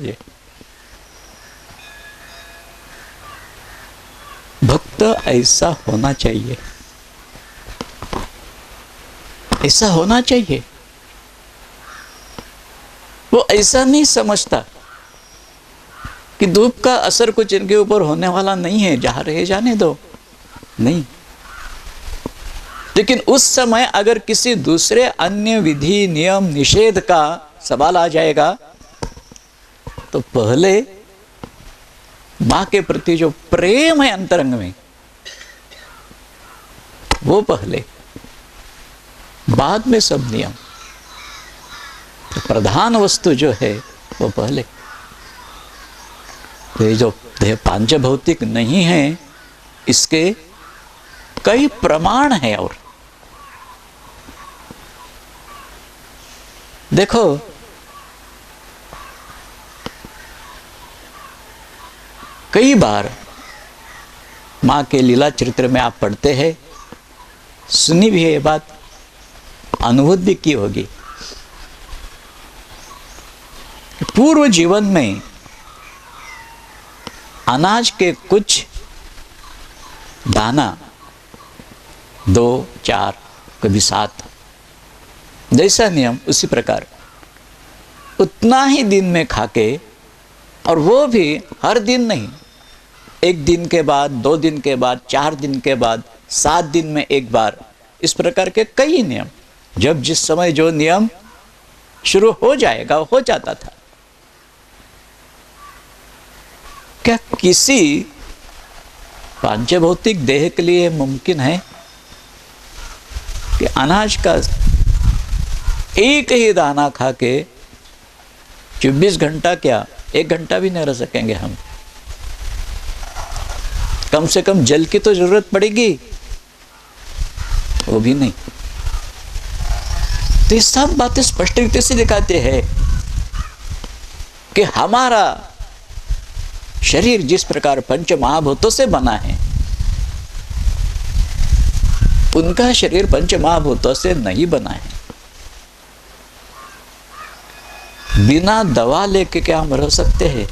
चाहिए। भक्त ऐसा होना चाहिए, ऐसा होना चाहिए। वो ऐसा नहीं समझता कि धूप का असर कुछ इनके ऊपर होने वाला नहीं है, जहां रहे जाने दो, नहीं। लेकिन उस समय अगर किसी दूसरे अन्य विधि नियम निषेध का सवाल आ जाएगा तो पहले मां के प्रति जो प्रेम है अंतरंग में, वो पहले, बाद में सब नियम। तो प्रधान वस्तु जो है वो पहले। तो ये जो देह पांच भौतिक नहीं है, इसके कई प्रमाण हैं। और देखो, कई बार मां के लीला चरित्र में आप पढ़ते हैं, सुनी भी है ये बात, अनुभूत भी की होगी। पूर्व जीवन में अनाज के कुछ दाना, 2, 4, कभी 7, जैसा नियम उसी प्रकार उतना ही दिन में खाके, और वो भी हर दिन नहीं, 1 दिन के बाद, 2 दिन के बाद, 4 दिन के बाद, 7 दिन में एक बार, इस प्रकार के कई नियम। जब जिस समय जो नियम शुरू हो जाएगा, हो जाता था। क्या किसी पांचभौतिक देह के लिए मुमकिन है कि अनाज का एक ही दाना खा के 24 घंटा, क्या 1 घंटा भी नहीं रह सकेंगे हम? कम से कम जल की तो जरूरत पड़ेगी, वो भी नहीं। तो ये सब बातें स्पष्ट रीति से दिखाते हैं कि हमारा शरीर जिस प्रकार पंच महाभूतों से बना है, उनका शरीर पंच महाभूतों से नहीं बना है। बिना दवा लेके क्या हम रह सकते हैं?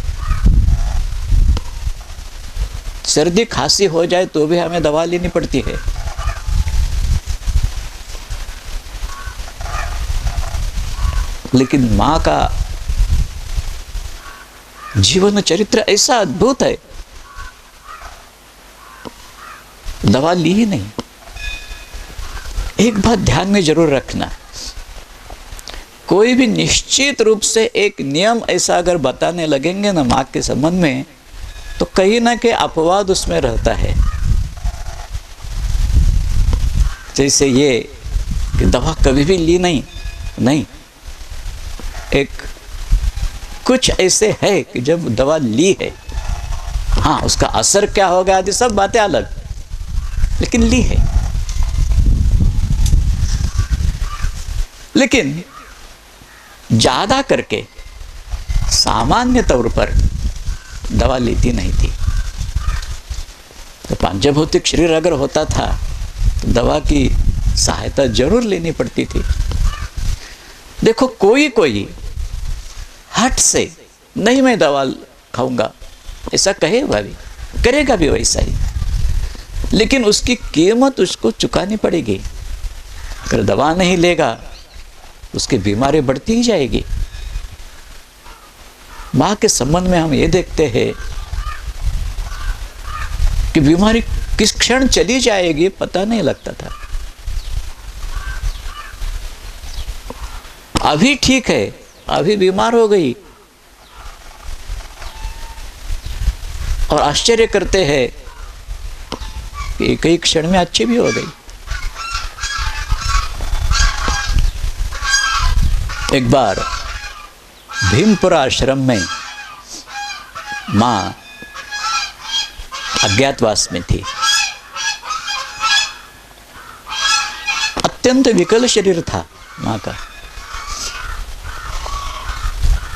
सर्दी खांसी हो जाए तो भी हमें दवा लेनी पड़ती है। लेकिन मां का जीवन चरित्र ऐसा अद्भुत है, दवा ली ही नहीं। एक बात ध्यान में जरूर रखना, कोई भी निश्चित रूप से एक नियम ऐसा अगर बताने लगेंगे ना मां के संबंध में, तो कहीं ना कहीं अपवाद उसमें रहता है। जैसे ये कि दवा कभी भी ली नहीं, नहीं, एक कुछ ऐसे है कि जब दवा ली है, हाँ, उसका असर क्या होगा आदि सब बातें अलग, लेकिन ली है। लेकिन ज्यादा करके सामान्य तौर पर दवा लेती नहीं थी। तो पांचभौतिक शरीर अगर होता था तो दवा की सहायता जरूर लेनी पड़ती थी। देखो, कोई कोई हट से नहीं मैं दवा खाऊंगा ऐसा कहेगा भी, करेगा भी वैसा ही, लेकिन उसकी कीमत उसको चुकानी पड़ेगी। अगर दवा नहीं लेगा उसकी बीमारी बढ़ती ही जाएगी। मां के संबंध में हम ये देखते हैं कि बीमारी किस क्षण चली जाएगी पता नहीं लगता था। अभी ठीक है, अभी बीमार हो गई और आश्चर्य करते हैं कि कई क्षण में अच्छी भी हो गई। एक बार भीमपुरा आश्रम में मां अज्ञातवास में थी। अत्यंत विकल शरीर था मां का।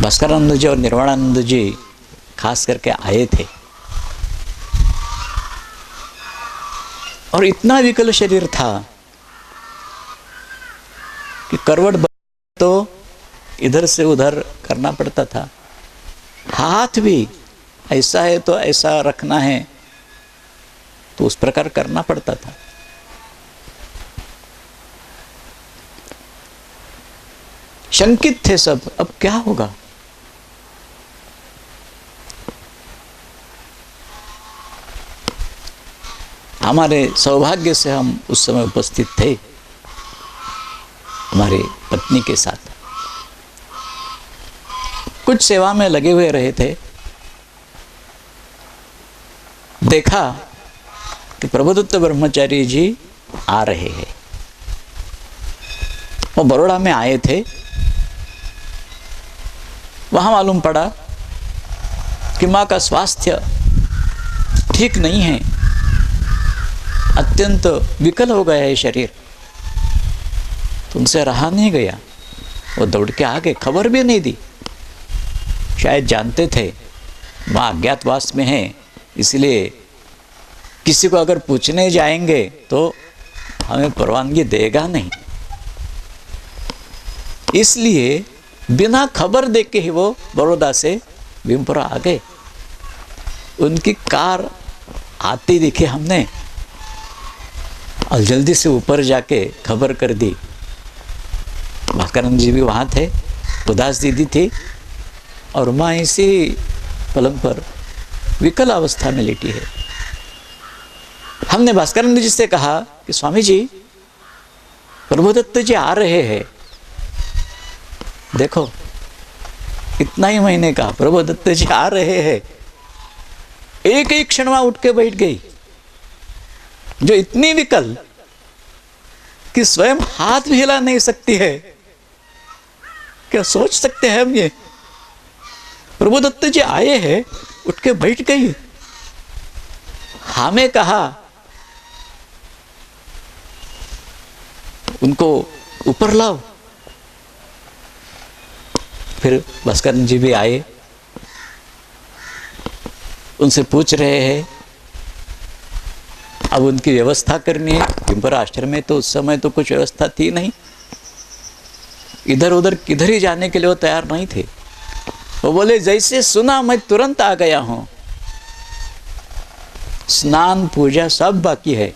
भास्करानंद जी और निर्वाणानंद जी खास करके आए थे और इतना विकल शरीर था कि करवट तो इधर से उधर करना पड़ता था, हाथ भी ऐसा है तो ऐसा रखना है, तो उस प्रकार करना पड़ता था। शंकित थे सब, अब क्या होगा। हमारे सौभाग्य से हम उस समय उपस्थित थे हमारे पत्नी के साथ, कुछ सेवा में लगे हुए रहे थे। देखा कि प्रभुदत्त ब्रह्मचारी जी आ रहे हैं। वो बड़ौदा में आए थे। वहां मालूम पड़ा कि माँ का स्वास्थ्य ठीक नहीं है, अत्यंत विकल हो गया है शरीर। तो उनसे रहा नहीं गया, वो दौड़ के आ गए, खबर भी नहीं दी। शायद जानते थे माँ अज्ञातवास में है, इसलिए किसी को अगर पूछने जाएंगे तो हमें परवानगी देगा नहीं, इसलिए बिना खबर देके ही वो बड़ौदा से भीमपुरा आ गए। उनकी कार आती दिखी हमने, और जल्दी से ऊपर जाके खबर कर दी। भास्करानंद जी भी वहाँ थे, उदास दीदी थी, और माँ इसी पलंग पर विकल अवस्था में लेटी है। हमने भास्करानंद जी से कहा कि स्वामी जी, प्रभुदत्त जी आ रहे हैं, देखो इतना ही महीने का प्रभुदत्त जी आ रहे हैं। एक एक क्षण में उठ के बैठ गई, जो इतनी विकल कि स्वयं हाथ भी हिला नहीं सकती है। क्या सोच सकते हैं हम ये? प्रभुदत्त जी आए हैं, उठ के बैठ गई। हमें कहा उनको ऊपर लाओ। फिर भास्करानंद जी भी आए, उनसे पूछ रहे हैं। अब उनकी व्यवस्था करनी है। भीमपुरा आश्रम में तो उस समय तो कुछ व्यवस्था थी नहीं, इधर उधर किधर ही जाने के लिए वो तैयार नहीं थे। वो बोले जैसे सुना मैं तुरंत आ गया हूं, स्नान पूजा सब बाकी है।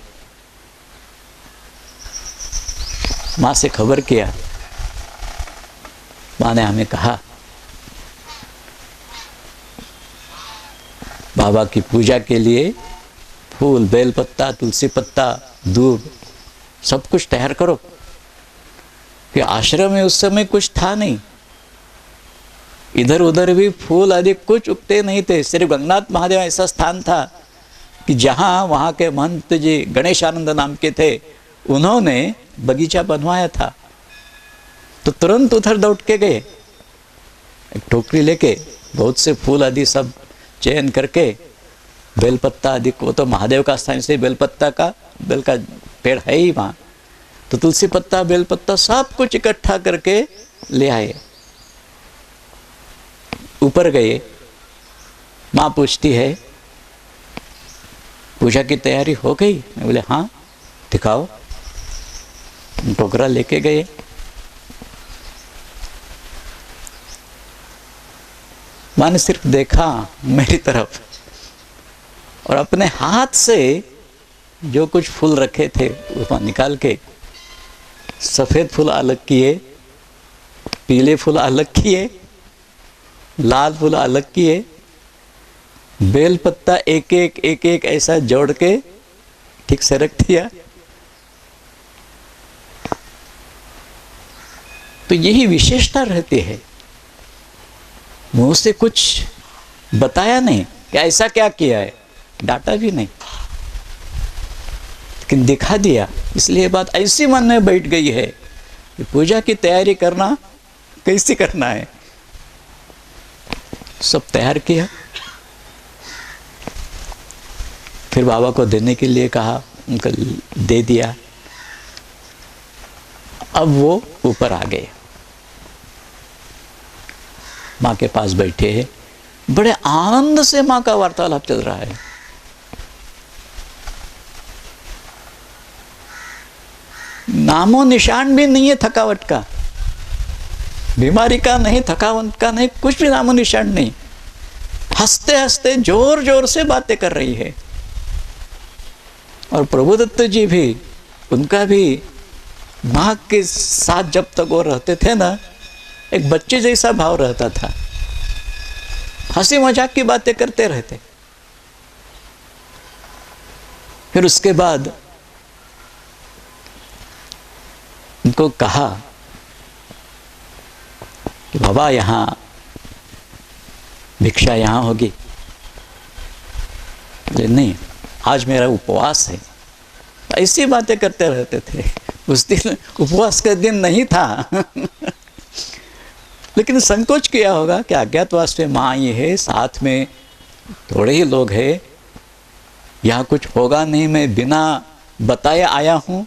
माँ से खबर किया, माँ ने हमें कहा बाबा की पूजा के लिए फूल, बेलपत्ता, तुलसी पत्ता, दूब सब कुछ तैयार करो। कि आश्रम में उस समय कुछ था नहीं, इधर उधर भी फूल आदि कुछ उगते नहीं थे। सिर्फ गंगनाथ महादेव ऐसा स्थान था कि जहाँ वहाँ के महंत जी गणेशानंद नाम के थे, उन्होंने बगीचा बनवाया था। तो तुरंत उधर दौड़ के गए, एक टोकरी लेके बहुत से फूल आदि सब चयन करके, बेलपत्ता आदि, वो तो महादेव का स्थान से बेलपत्ता का, बेल का पेड़ है ही वहाँ, तो तुलसी पत्ता, बेलपत्ता सब कुछ इकट्ठा करके ले आए। ऊपर गए, माँ पूछती है पूजा की तैयारी हो गई? मैं बोले हाँ, दिखाओ। टोकरा लेके गए। माँ ने सिर्फ देखा मेरी तरफ, और अपने हाथ से जो कुछ फूल रखे थे उसमें निकाल के सफ़ेद फूल अलग किए, पीले फूल अलग किए, लाल फूल अलग किए, बेल पत्ता एक एक ऐसा जोड़ के ठीक से रख दिया। तो यही विशेषता रहती है। मुंह से कुछ बताया नहीं कि ऐसा क्या किया है, डांटा भी नहीं, लेकिन दिखा दिया। इसलिए बात ऐसी मन में बैठ गई है कि पूजा की तैयारी करना कैसे करना है। सब तैयार किया, फिर बाबा को देने के लिए कहा, उनको दे दिया। अब वो ऊपर आ गए, माँ के पास बैठे हैं, बड़े आनंद से माँ का वार्तालाप चल रहा है। नामो निशान भी नहीं है थकावट का, बीमारी का नहीं, थकावट का नहीं, कुछ भी नामो निशान नहीं। हंसते हंसते जोर जोर से बातें कर रही है। और प्रभुदत्त जी भी, उनका भी माँ के साथ जब तक वो रहते थे ना, एक बच्चे जैसा भाव रहता था, हंसी मजाक की बातें करते रहते। फिर उसके बाद उनको कहा कि बाबा यहाँ भिक्षा यहाँ होगी। नहीं, आज मेरा उपवास है। ऐसी बातें करते रहते थे। उस दिन उपवास का दिन नहीं था लेकिन संकोच किया होगा कि अज्ञातवास में माँ ये है, साथ में थोड़े ही लोग हैं, यहाँ कुछ होगा नहीं, मैं बिना बताए आया हूँ,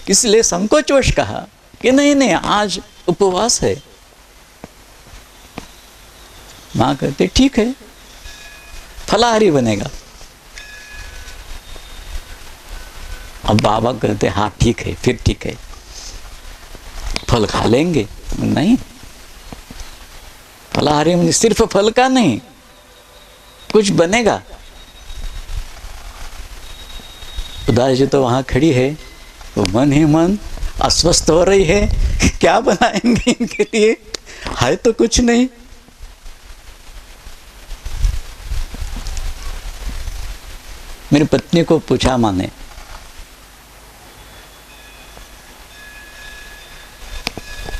इसलिए संकोचवश कहा कि नहीं नहीं आज उपवास है। माँ कहते ठीक है, फलाहारी बनेगा। अब बाबा कहते हाँ ठीक है, फिर ठीक है, फल खा लेंगे। नहीं, फलाहारी में सिर्फ फल का नहीं, कुछ बनेगा। उदास जी तो वहां खड़ी है, वो मन ही मन अस्वस्थ हो रही है, क्या बनाएंगे इनके लिए, है तो कुछ नहीं। मेरी पत्नी को पूछा माने,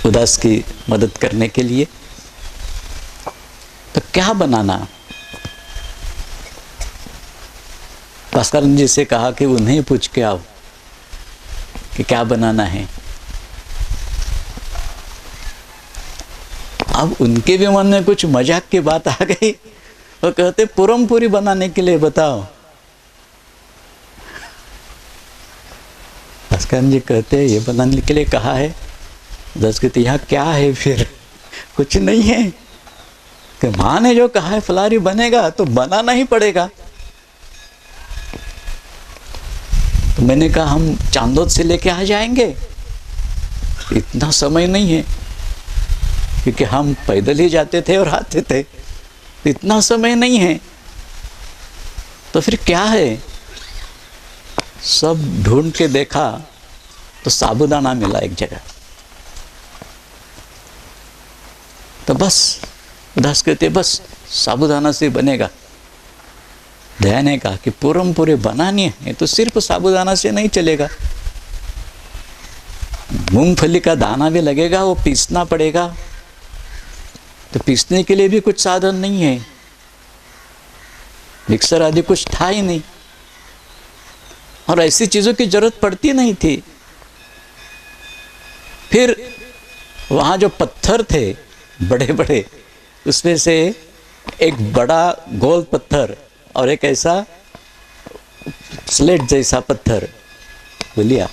उदास की मदद करने के लिए, तो क्या बनाना। भास्करन जी से कहा कि उन्हें पूछ के आओ कि क्या बनाना है। अब उनके भी मन में कुछ मजाक की बात आ गई। वो कहते पूरम पूरी बनाने के लिए बताओ। भास्करन जी कहते ये बनाने के लिए कहा है। दस कहते यहाँ क्या है, फिर कुछ नहीं है कि माँ ने जो कहा है फलारी बनेगा तो बनाना ही पड़ेगा। तो मैंने कहा हम चांदोद से लेके आ जाएंगे, इतना समय नहीं है, क्योंकि हम पैदल ही जाते थे और आते थे, इतना समय नहीं है। तो फिर क्या है, सब ढूंढ के देखा तो साबूदाना मिला एक जगह। तो बस उदास कहते बस साबूदाना से बनेगा। दया ने कहा कि पूरम पूरे बनानी है तो सिर्फ साबूदाना से नहीं चलेगा, मूंगफली का दाना भी लगेगा, वो पीसना पड़ेगा। तो पीसने के लिए भी कुछ साधन नहीं है, मिक्सर आदि कुछ था ही नहीं, और ऐसी चीजों की जरूरत पड़ती नहीं थी। फिर वहां जो पत्थर थे बड़े बड़े, उसमें से एक बड़ा गोल पत्थर और एक ऐसा स्लेट जैसा पत्थर लिया,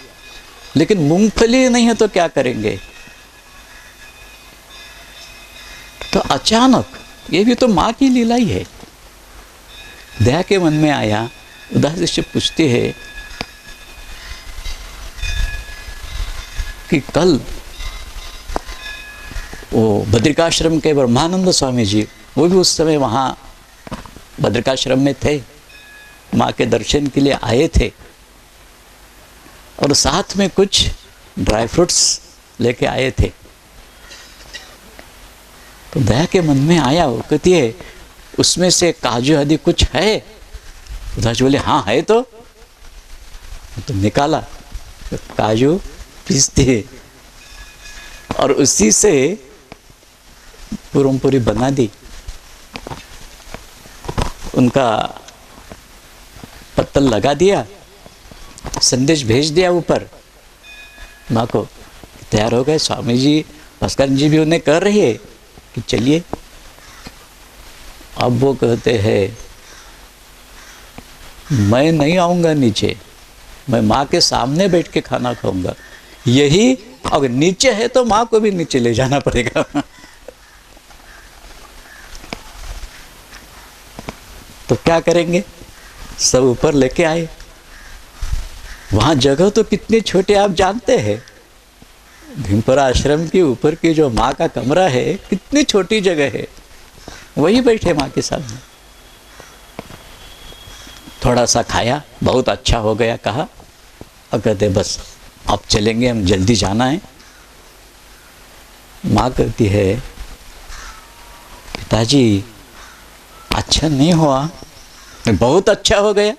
लेकिन मूंगफली नहीं है तो क्या करेंगे। तो अचानक, ये भी तो माँ की लीला ही है, दया के मन में आया। उदास से पूछती है कि कल वो बद्रिकाश्रम के ब्रह्मानंद स्वामी जी, वो भी उस समय वहाँ बद्रिकाश्रम में थे, माँ के दर्शन के लिए आए थे, और साथ में कुछ ड्राई फ्रूट्स लेके आए थे। तो दया के मन में आया, वो कहती है उसमें से काजू आदि कुछ है। उदास बोले हाँ है। तो निकाला, तो काजू पीस दिए और उसी से पूरम पूरी बना दी। उनका पत्तल लगा दिया, संदेश भेज दिया ऊपर माँ को, तैयार हो गए। स्वामी जी, भास्करन जी भी उन्हें कर रही है कि चलिए। अब वो कहते हैं मैं नहीं आऊँगा नीचे, मैं माँ के सामने बैठ के खाना खाऊंगा। यही अगर नीचे है तो माँ को भी नीचे ले जाना पड़ेगा। तो क्या करेंगे, सब ऊपर लेके आए। वहां जगह तो कितने छोटे आप जानते हैं, भीमपुरा आश्रम के ऊपर की जो माँ का कमरा है, कितनी छोटी जगह है, वही बैठे माँ के सामने। थोड़ा सा खाया, बहुत अच्छा हो गया कहा, और कहते बस अब चलेंगे, हम जल्दी जाना है। माँ कहती है पिताजी अच्छा नहीं हुआ, बहुत अच्छा हो गया।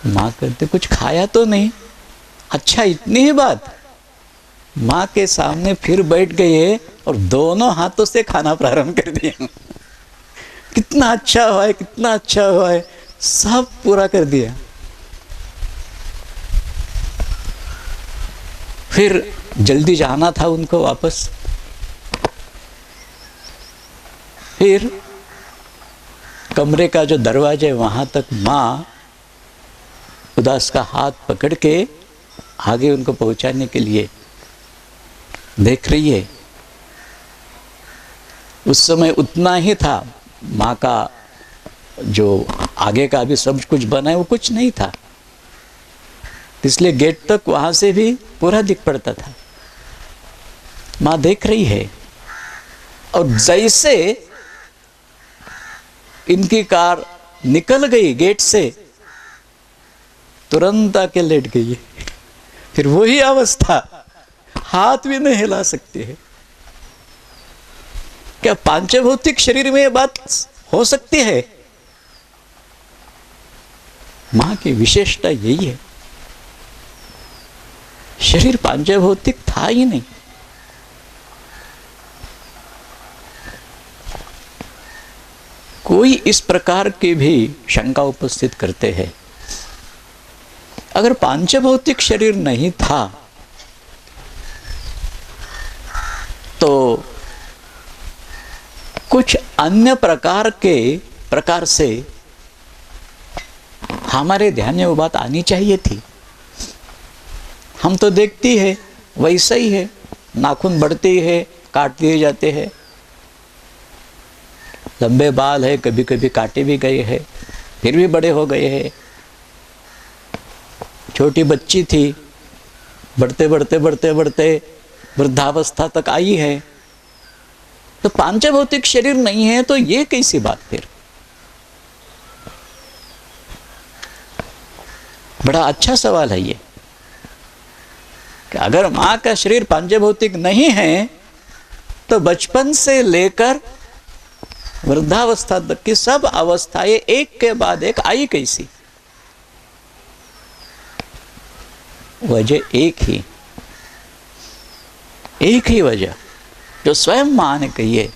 माँ कहते कुछ खाया तो नहीं, अच्छा इतनी ही बात। माँ के सामने फिर बैठ गए और दोनों हाथों से खाना प्रारंभ कर दिया। कितना अच्छा हुआ है, कितना अच्छा हुआ है, सब पूरा कर दिया। फिर जल्दी जाना था उनको वापस। फिर कमरे का जो दरवाजा है वहां तक माँ उदास का हाथ पकड़ के आगे उनको पहुंचाने के लिए देख रही है। उस समय उतना ही था, माँ का जो आगे का भी सब कुछ बना है वो कुछ नहीं था, इसलिए गेट तक वहां से भी पूरा दिख पड़ता था। माँ देख रही है और जैसे इनकी कार निकल गई गेट से, तुरंत आके लेट गई। फिर वही अवस्था, हाथ भी नहीं हिला सकते हैं। क्या पांचभौतिक शरीर में ये बात हो सकती है? मां की विशेषता यही है, शरीर पांचभौतिक था ही नहीं। कोई इस प्रकार की भी शंका उपस्थित करते हैं, अगर पांचभौतिक शरीर नहीं था तो कुछ अन्य प्रकार से हमारे ध्यान में वो बात आनी चाहिए थी। हम तो देखती है वैसा ही है, नाखून बढ़ते ही है, काट दिए जाते हैं, लंबे बाल है, कभी कभी काटे भी गए हैं, फिर भी बड़े हो गए हैं। छोटी बच्ची थी, बढ़ते बढ़ते बढ़ते बढ़ते वृद्धावस्था तक आई है, तो पांचभौतिक शरीर नहीं है तो ये कैसी बात? फिर बड़ा अच्छा सवाल है ये कि अगर मां का शरीर पांचभौतिक नहीं है तो बचपन से लेकर वृद्धावस्था तक की सब अवस्थाएं एक के बाद एक आई कैसी? वजह एक ही वजह जो स्वयं मां ने कही है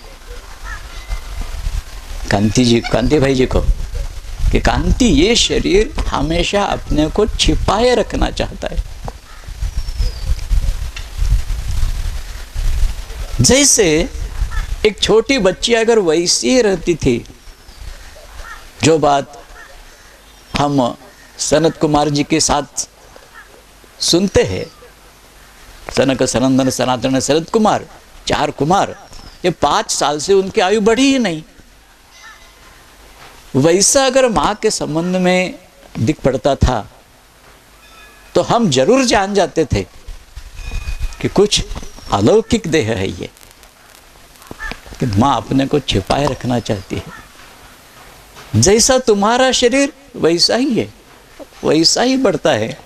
कांति भाई जी को, कि कांति ये शरीर हमेशा अपने को छिपाए रखना चाहता है। जैसे एक छोटी बच्ची अगर वैसी ही रहती थी, जो बात हम सनत कुमार जी के साथ सुनते हैं, सनक सनंदन सनातन शरद कुमार, 4 कुमार, ये 5 साल से उनकी आयु बढ़ी ही नहीं। वैसा अगर मां के संबंध में दिख पड़ता था तो हम जरूर जान जाते थे कि कुछ अलौकिक देह है ये, कि मां अपने को छिपाए रखना चाहती है। जैसा तुम्हारा शरीर वैसा ही है, वैसा ही बढ़ता है,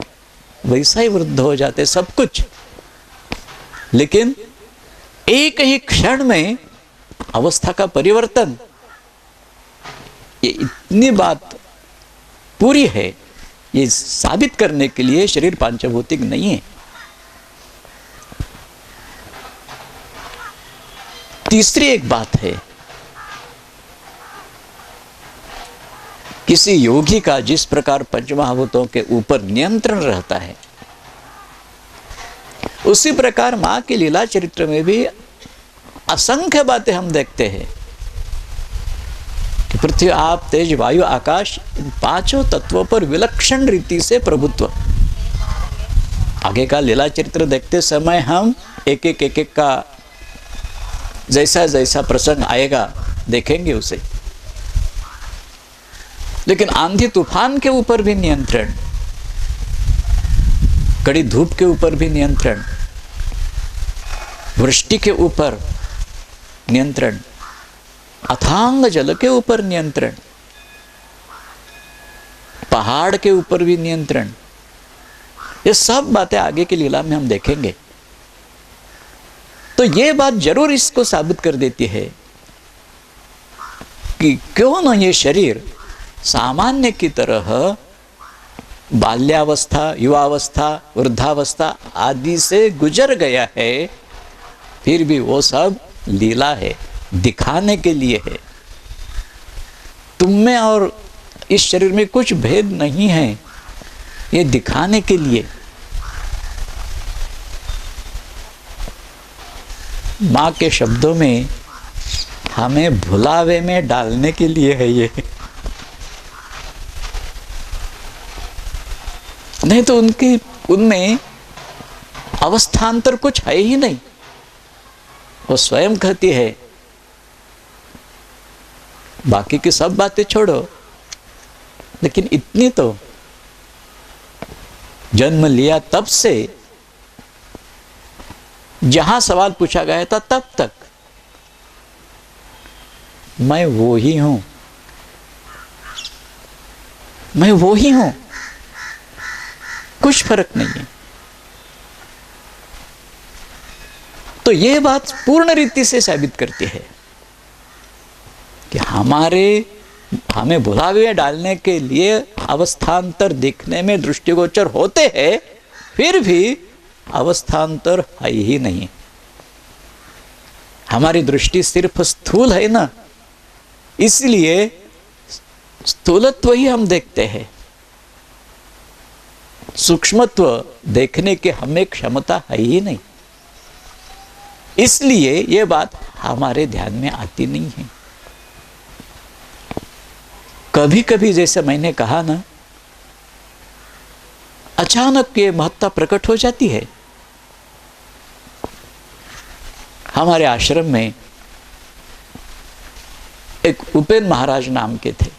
वैसा ही वृद्ध हो जाते सब कुछ, लेकिन एक ही क्षण में अवस्था का परिवर्तन, ये इतनी बात पूरी है, ये साबित करने के लिए शरीर पांचभौतिक नहीं है। तीसरी एक बात है, किसी योगी का जिस प्रकार पंचमहाभूतों के ऊपर नियंत्रण रहता है, उसी प्रकार मां के लीला चरित्र में भी असंख्य बातें हम देखते हैं कि पृथ्वी आप तेज वायु आकाश, इन 5 तत्वों पर विलक्षण रीति से प्रभुत्व। आगे का लीला चरित्र देखते समय हम एक एक का जैसा जैसा प्रसंग आएगा देखेंगे उसे। लेकिन आंधी तूफान के ऊपर भी नियंत्रण, कड़ी धूप के ऊपर भी नियंत्रण, वृष्टि के ऊपर नियंत्रण, अथांग जल के ऊपर नियंत्रण, पहाड़ के ऊपर भी नियंत्रण, ये सब बातें आगे की लीला में हम देखेंगे। तो ये बात जरूर इसको साबित कर देती है कि क्यों न ये शरीर सामान्य की तरह बाल्यावस्था, युवावस्था, वृद्धावस्था आदि से गुजर गया है, फिर भी वो सब लीला है, दिखाने के लिए है। तुम में और इस शरीर में कुछ भेद नहीं है, ये दिखाने के लिए। माँ के शब्दों में हमें भुलावे में डालने के लिए है ये, नहीं तो उनमें अवस्थांतर कुछ है ही नहीं। वो स्वयं कहती है, बाकी की सब बातें छोड़ो, लेकिन इतनी तो, जन्म लिया तब से जहां सवाल पूछा गया था तब तक मैं वो ही हूं, मैं वो ही हूं, कुछ फर्क नहीं है। तो ये बात पूर्ण रीति से साबित करती है कि हमें भुलावे डालने के लिए अवस्थांतर दिखने में दृष्टिगोचर होते हैं, फिर भी अवस्थांतर है ही नहीं। हमारी दृष्टि सिर्फ स्थूल है ना, इसलिए स्थूलत्व ही हम देखते हैं, सूक्ष्मत्व देखने की हमें क्षमता है ही नहीं, इसलिए ये बात हमारे ध्यान में आती नहीं है। कभी कभी जैसे मैंने कहा ना, अचानक ये महत्ता प्रकट हो जाती है। हमारे आश्रम में एक उपेन्द्र महाराज नाम के थे,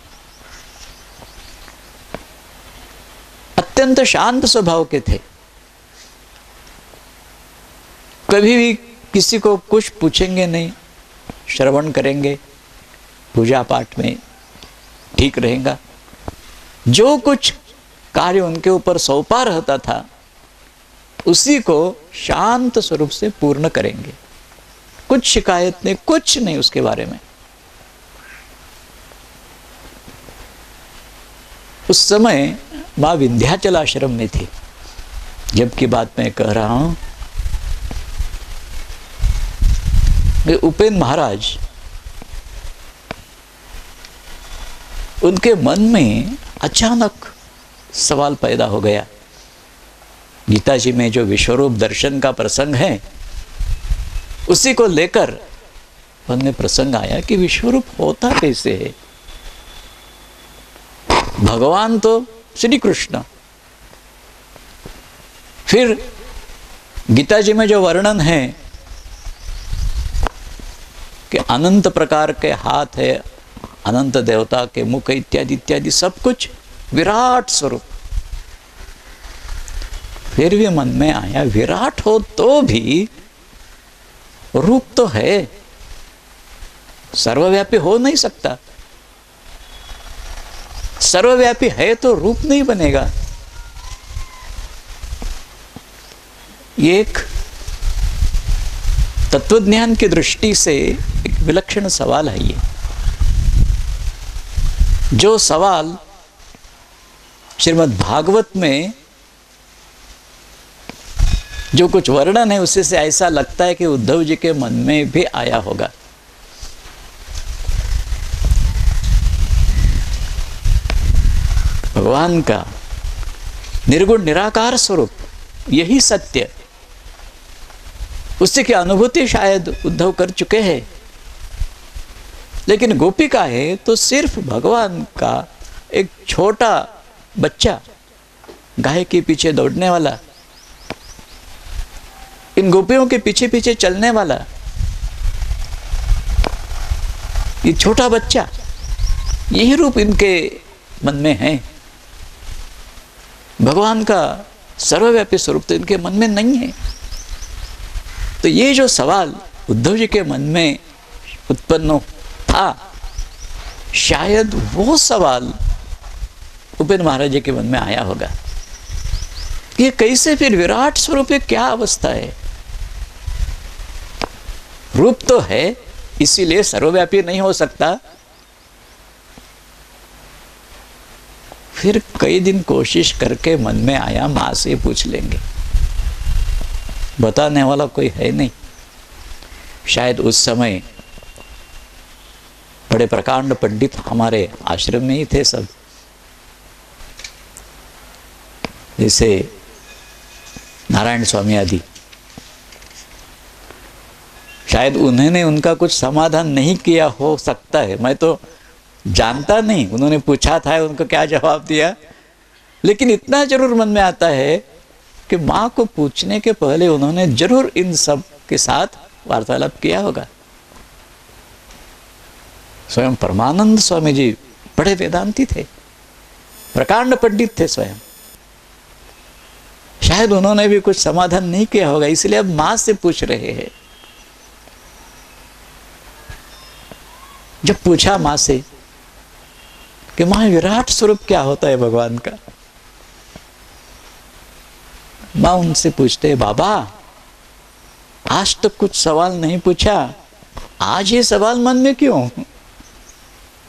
अत्यंत शांत स्वभाव के थे। कभी भी किसी को कुछ पूछेंगे नहीं, श्रवण करेंगे, पूजा पाठ में ठीक रहेगा। जो कुछ कार्य उनके ऊपर सौंपा रहता था, उसी को शांत स्वरूप से पूर्ण करेंगे, कुछ शिकायत नहीं, कुछ नहीं उसके बारे में। उस समय मां विंध्याचल आश्रम में थी, जबकि बात मैं कह रहा हूं। उपेन्द्र महाराज, उनके मन में अचानक सवाल पैदा हो गया। गीता जी में जो विश्वरूप दर्शन का प्रसंग है, उसी को लेकर मन में प्रसंग आया कि विश्वरूप होता कैसे है। भगवान तो श्री कृष्ण, फिर गीता जी में जो वर्णन है कि अनंत प्रकार के हाथ है, अनंत देवता के मुख इत्यादि इत्यादि, सब कुछ विराट स्वरूप। फिर भी मन में आया, विराट हो तो भी रूप तो है, सर्वव्यापी हो नहीं सकता। सर्वव्यापी है तो रूप नहीं बनेगा। ये एक तत्वज्ञान की दृष्टि से एक विलक्षण सवाल है। ये जो सवाल श्रीमद् भागवत में जो कुछ वर्णन है, उससे से ऐसा लगता है कि उद्धव जी के मन में भी आया होगा। भगवान का निर्गुण निराकार स्वरूप, यही सत्य, उससे की अनुभूति शायद उद्धव कर चुके हैं। लेकिन गोपिका है तो सिर्फ भगवान का एक छोटा बच्चा, गाय के पीछे दौड़ने वाला, इन गोपियों के पीछे पीछे चलने वाला ये छोटा बच्चा, यही रूप इनके मन में है। भगवान का सर्वव्यापी स्वरूप तो इनके मन में नहीं है। तो ये जो सवाल उद्धव जी के मन में उत्पन्न था, शायद वो सवाल उपेंद्र महाराज जी के मन में आया होगा, ये कैसे फिर विराट स्वरूप है, क्या अवस्था है। रूप तो है, इसीलिए सर्वव्यापी नहीं हो सकता। फिर कई दिन कोशिश करके मन में आया, मां से पूछ लेंगे, बताने वाला कोई है नहीं। शायद उस समय बड़े प्रकांड पंडित हमारे आश्रम में ही थे सब, जैसे नारायण स्वामी आदि। शायद उन्होंने उनका कुछ समाधान नहीं किया हो सकता है, मैं तो जानता नहीं उन्होंने पूछा था उनको क्या जवाब दिया, लेकिन इतना जरूर मन में आता है कि माँ को पूछने के पहले उन्होंने जरूर इन सब के साथ वार्तालाप किया होगा। स्वयं परमानंद स्वामी जी बड़े वेदांती थे, प्रकांड पंडित थे स्वयं, शायद उन्होंने भी कुछ समाधान नहीं किया होगा, इसलिए अब मां से पूछ रहे हैं। जब पूछा मां से कि मां विराट स्वरूप क्या होता है भगवान का, मां उनसे पूछते, बाबा आज तक कुछ सवाल नहीं पूछा, आज ये सवाल मन में क्यों?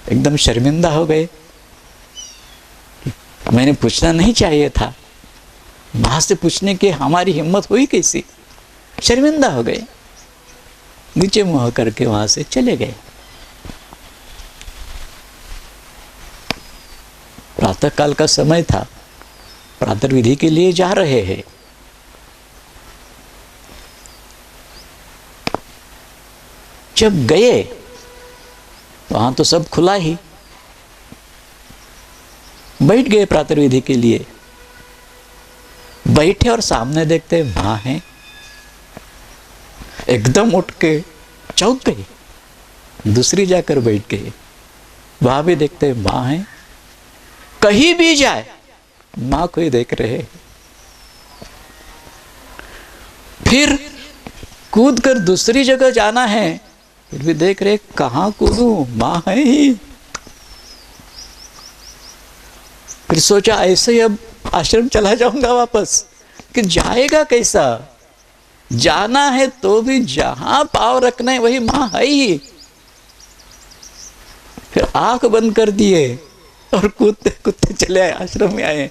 एकदम शर्मिंदा हो गए, मैंने पूछना नहीं चाहिए था, मां से पूछने की हमारी हिम्मत हुई कैसी? शर्मिंदा हो गए, नीचे मुंह करके वहां से चले गए। प्रातः काल का समय था, प्रातः विधि के लिए जा रहे हैं। जब गए वहां तो सब खुला ही, बैठ गए प्रातः विधि के लिए। बैठे और सामने देखते मां है, एकदम उठ के चौंक गई, दूसरी जाकर बैठ गए। वहां भी देखते मां है, कहीं भी जाए मां को ही देख रहे। फिर कूद कर दूसरी जगह जाना है, फिर भी देख रहे कहां कूदूं, मां है ही। फिर सोचा ऐसे ही अब आश्रम चला जाऊंगा वापस, कि जाएगा कैसा? जाना है तो भी जहां पांव रखना है वही मां है ही। फिर आंख बंद कर दिए और कूदते कूदते चले आए, आश्रम में आए।